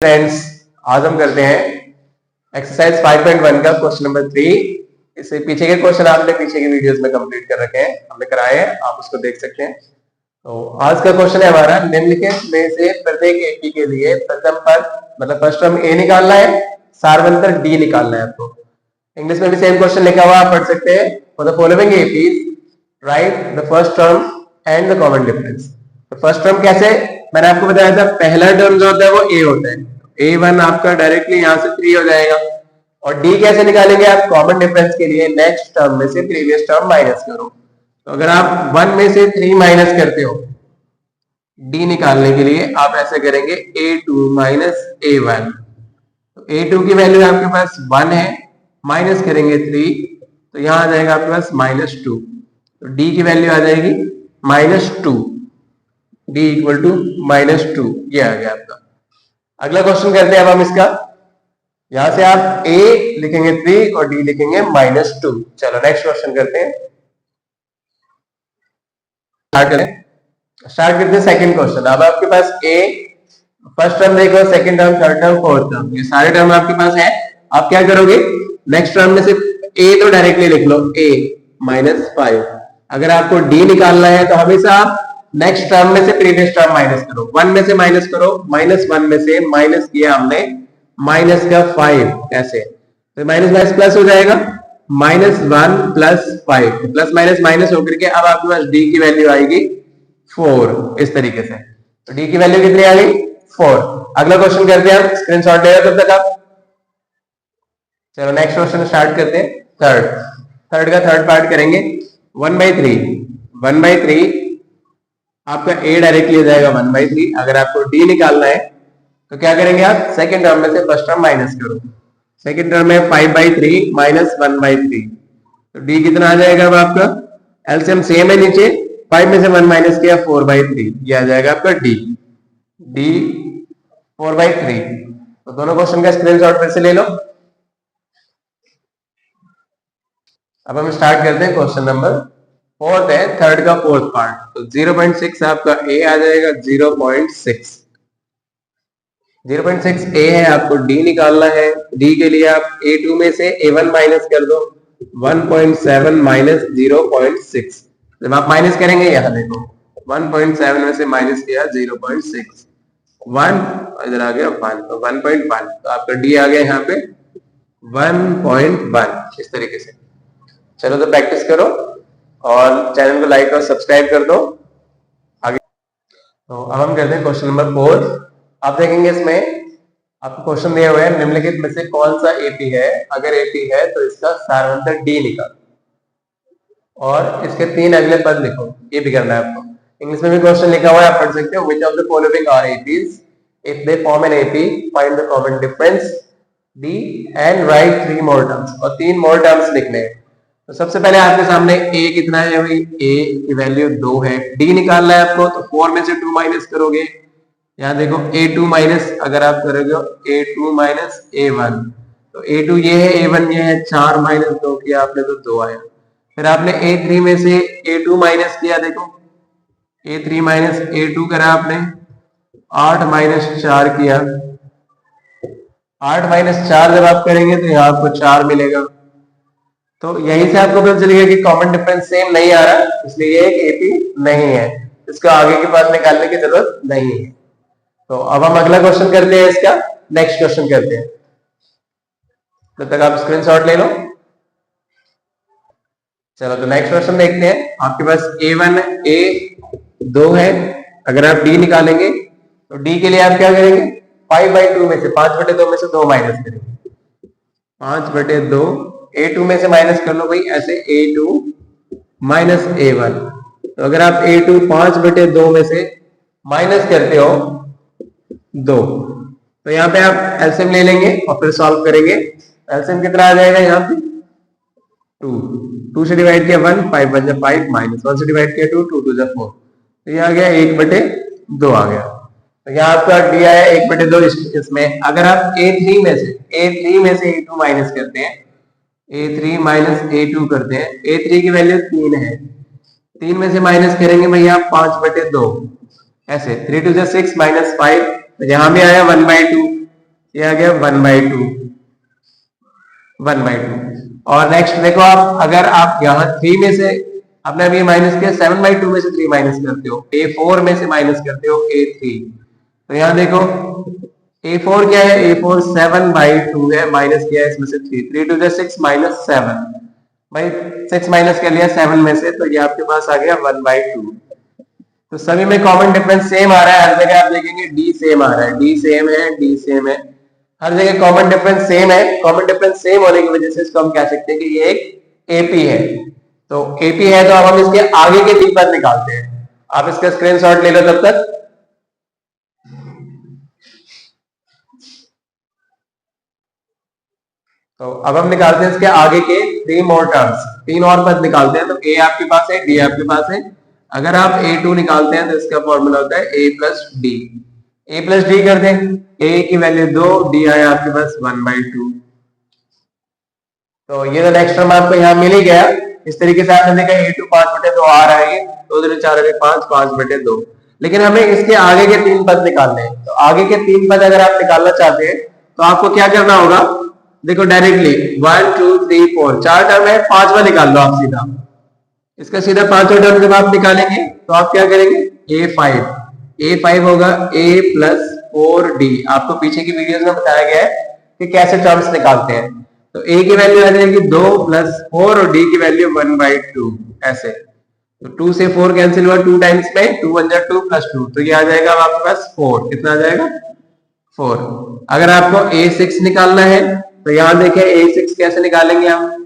Friends, आज हम करते हैं एक्सरसाइज 5.1 का क्वेश्चन नंबर 3। इससे पीछे के क्वेश्चन आपने पीछे की वीडियोस में कंप्लीट कर रखे हैं, हमने कराए हैं, आप उसको देख सकते हैं। तो आज का क्वेश्चन है हमारा, निम्नलिखित में से प्रत्येक एपी के लिए प्रथम पद मतलब फर्स्ट टर्म ए निकालना है, सार्वंतर डी निकालना है आपको। इंग्लिश में भी सेम क्वेश्चन लिखा हुआ, आप पढ़ सकते हैं। For the following APs right the first term and the common difference. तो फर्स्ट टर्म कैसे, मैंने आपको बताया था, पहला टर्म जो होता है वो ए होता है। A1 आपका डायरेक्टली यहां से 3 हो जाएगा। और D कैसे निकालेंगे आप, कॉमन डिफरेंस के लिए नेक्स्ट टर्म में से प्रीवियस टर्म माइनस करो। तो अगर आप 1 में से 3 माइनस करते हो D निकालने के लिए, आप ऐसे करेंगे A2 माइनस A1। तो A2 की वैल्यू आपके पास 1 है, माइनस करेंगे 3, तो यहां आ जाएगा आपके पास -2। तो D की वैल्यू आ जाएगी -2, D इक्वल टू -2। ये आ गया आपका। अगला क्वेश्चन करते हैं अब हम इसका। यहां से आप A लिखेंगे 3 और D लिखेंगे -2। चलो नेक्स्ट क्वेश्चन करते हैं, स्टार्ट करते हैं सेकंड क्वेश्चन। अब आपके पास A फर्स्ट टर्म देखो, second term, third term, fourth term, ये सारे टर्म आपके पास है। आप क्या करोगे, नेक्स्ट टर्म में से A तो डायरेक्टली लिख लो, A -5। अगर आपको D निकालना है तो हमेशा आप नेक्स्ट टर्म में से प्रीवियस टर्म माइनस करो। 1 में से माइनस करो, -1 में से माइनस किया हमने माइनस का 5, ऐसे तो माइनस माइनस प्लस हो जाएगा, -1 + 5, प्लस माइनस माइनस होकर के अब आपके पास D की वैल्यू आएगी 4, इस तरीके से। तो D की वैल्यू कितनी आ गई, 4। अगला क्वेश्चन करते हैं, स्क्रीनशॉट ले रहे तब तक आप। चलो नेक्स्ट क्वेश्चन स्टार्ट करते हैं। थर्ड का थर्ड पार्ट करेंगे। 1/3 आपका A डायरेक्टली हो जाएगा 1/3। अगर आपको D निकालना है तो क्या करेंगे आप, सेकंड टर्म में से फर्स्ट टर्म माइनस करो। सेकंड टर्म में 5/3 - 1/3, तो D कितना आ जाएगा अब आपका, एलसीएम सेम है नीचे, 5 में से 1 माइनस किया 4/3, ये आ जाएगा आपका D 4/3। तो दोनों क्वेश्चन का स्क्रीनशॉट फिर से ले लो। अब हम स्टार्ट करते हैं क्वेश्चन नंबर 4 है, थर्ड का फोर्थ पार्ट। तो 0.6 आपका A आ जाएगा, 0.6 A है, आपको D निकालना है। D के लिए आप A2 में से A1 माइनस कर दो, 1.7 माइनस 0.6। जब आप माइनस करेंगे, यहां देखो 1.7 में से माइनस किया 0.6, 1 इधर आ गया 1, तो 1.1, तो आपका D आ गया यहाँ पे 1.1, इस तरीके से। चलो तो प्रैक्टिस करो और चैनल को लाइक और सब्सक्राइब कर दो आगे। तो अब हम करते हैं क्वेश्चन नंबर 4। आप देखेंगे इसमें आपको क्वेश्चन दिया हुआ है, निम्नलिखित में से कौन सा एपी है, अगर एपी है तो इसका सार्वंतर डी निकालो और इसके 3 अगले पद लिखो। ये भी करना है आपको। इंग्लिश में भी क्वेश्चन लिखा हुआ है, आप पढ़ सकते हो। Which of the following are APs, if they form an AP find the common difference d and write 3 more terms, और 3 मोर टर्म्स लिखने हैं। तो सबसे पहले आपके सामने A कितना है भाई, A की वैल्यू 2 है। D निकालना है आपको, तो 4 में से 2 माइनस करोगे, यहाँ देखो A2 माइनस, अगर आप करोगे A2 माइनस A1, तो A2 ये है, A1 ये है, 4 माइनस 2 किया आपने तो 2 आया। फिर आपने A3 में से A2 माइनस किया, देखो A3 माइनस A2 करा आपने, 8 माइनस 4 किया, 8 माइनस 4 जब आप करेंगे तो यहाँ आपको 4 मिलेगा। तो यहीं से आपको पता चलेगा कि कॉमन डिफरेंस सेम नहीं आ रहा, इसलिए ये एक एपी नहीं है, इसका आगे के पास निकालने की जरूरत नहीं है। तो अब हम अगला क्वेश्चन करते हैं, इसका नेक्स्ट क्वेश्चन करते हैं। तब तक आप स्क्रीनशॉट ले लो। चलो तो नेक्स्ट क्वेश्चन देखते हैं। आपके पास A1 A2 है, अगर आप D निकालेंगे तो D के लिए आप क्या करेंगे, 5/2 में से 5/2 में से 2 माइनस करेंगे, 5/2 A2 में से माइनस कर लो भाई, ऐसे A2 माइनस A1। तो अगर आप A2 5/2 में से माइनस करते हो 2, तो यहाँ पे आप एलसीएम ले लेंगे और फिर सॉल्व करेंगे। एलसीएम कितना आ जाएगा, यहाँ पे 2 से डिवाइड किया 1, 5 1 5, माइनस 1 से डिवाइड किया 2, 2 2 4, तो ये आ गया 1/2 आ गया। तो यहाँ आपका डी आया 1/2। इसमें अगर आप A3 में से A2 माइनस करते हैं, A3 माइनस A2 करते हैं, A3 की वैल्यू 3 है, 3 में से माइनस करेंगे भैया 5/2, ऐसे 3 2 6 -5, तो यहां भी आया 1/2, ये आ गया 1/2, 1/2। और नेक्स्ट देखो आप, अगर आप यहाँ 3 में से आपने अभी माइनस किया, 7/2 में से 3 माइनस करते हो, A4 में से माइनस करते हो A3, तो यहाँ देखो A4 क्या है, A4 7/2 है, माइनस किया है इसमें से 3, 3 to the 6 माइनस 7, भाई 6 माइनस कर लिया 7 में से, तो ये आपके पास आ गया 1/2। तो सभी में कॉमन डिफरेंस सेम आ रहा है, हर जगह आप देखेंगे डी सेम आ रहा है, डी सेम है, डी सेम है, हर जगह कॉमन डिफरेंस सेम है। कॉमन डिफरेंस सेम होने की वजह से इसको हम कह सकते हैं कि ये एक एपी है। तो एपी है तो अब हम इसके आगे के 3 पद निकालते हैं। आप इसका स्क्रीनशॉट ले लो तब तक। तो अब हम निकालते हैं इसके आगे के 3 मोर टर्म्स, 3 और पद निकालते हैं। तो ए आपके पास है, डी आपके पास है। अगर आप A2 निकालते हैं तो इसका फॉर्मूला होता है A plus D. A plus D कर दें, A की वैल्यू 2, डी आया आपके पास 1/2। तो ये तो नेक्स्ट टर्म आपको यहाँ मिल ही गया। इस तरीके से आपने देखा A2 5/2 आ रहा है, 2 दूनी 4 5, 5/2। लेकिन हमें इसके आगे के 3 पद निकालने हैं। तो आगे के 3 पद अगर आप निकालना चाहते हैं तो आपको क्या करना होगा, देखो डायरेक्टली 1 2 3 4 4 टर्म है, 5वां निकाल लो आप सीधा। इसका सीधा 5वां टर्म जब आप निकालेंगे तो आप क्या करेंगे, A5 होगा A प्लस 4D। आपको पीछे की वीडियोस में बताया गया है कि कैसे टर्म्स निकालते हैं। तो A की वैल्यू आ जाएगी 2 प्लस 4 और D की वैल्यू 1/2 ऐसे। तो 2 से 4 कैंसिल हुआ 2 टाइम्स में, 2 1 2 प्लस 2, तो ये आ जाएगा आपके पास 4। कितना आ जाएगा 4। अगर आपको A6 निकालना है तो यहां देखिए A6 कैसे निकालेंगे हम,